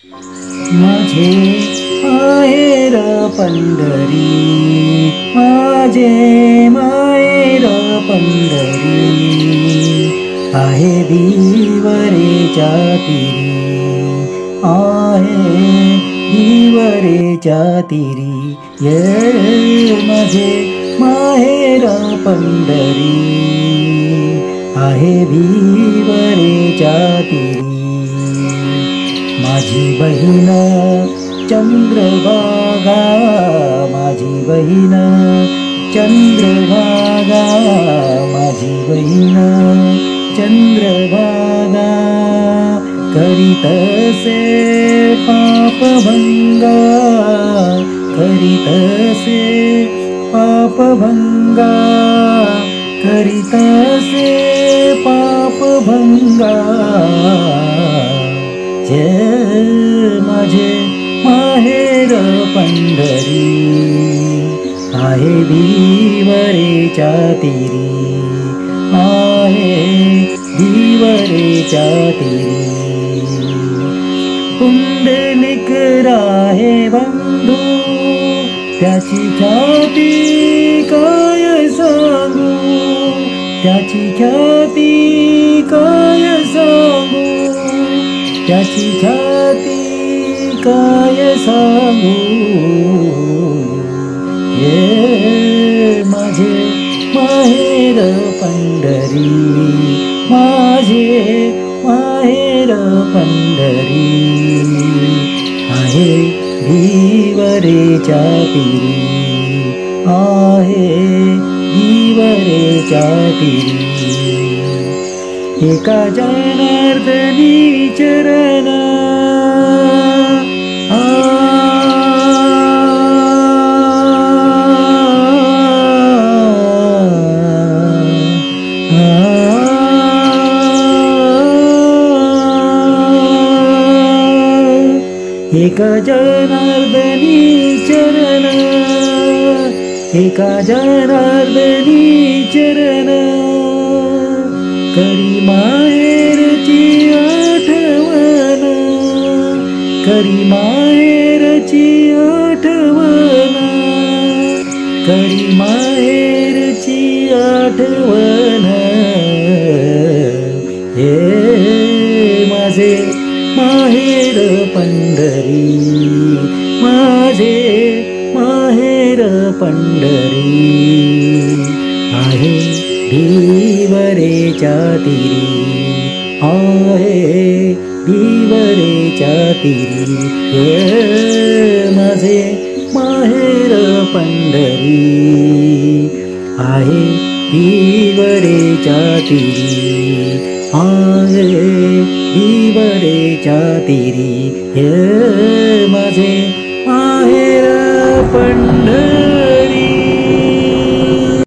माझे माहेर पंढरी, माझे माहेर पंढरी, आहे विवरेच्या तीरी, आहे विवरेच्या तीरी, ये माझे माहेर पंढरी, आहे विवरेच्या तीरी. माझी बहीण चंद्रभागा, माझी बहीण चंद्रभागा, माझी बहीण चंद्रभागा, करीतसे पापभंगा, करीतसे पापभंगा, करीतसे पापभंगा. जय माझे माहेर पंढरी, आहे विवरेच्या तीरी, आहे विवरेच्या तीरी. पुंडलिक राहे बंधू, त्याची ख्याती काय सांगू, त्याची ख्याती काय सांगू, त्याची ख्याती काय सांगू. ये माझे माहेर पंढरी, माझे माहेर पंढरी, आहे विवरेच्या तीरी, आहे विवरेच्या तीरी. एका जनार्दनी चरण, एका जनार्दनी चरण, एका जनार्दनी चरण, करी माहेरची आठवण, करी माहेरची आठवण, करी माहेरची आठवण. हे माझे माहेर पंढरी, माझे माहेर पंढरी, आहे विवरेच्या तीरी, आहे विवरेच्या तीरी. हे माझे माहेर पंढरी, आहे विवरेच्या तीरी, आहे विवरेच्या तीरी. हे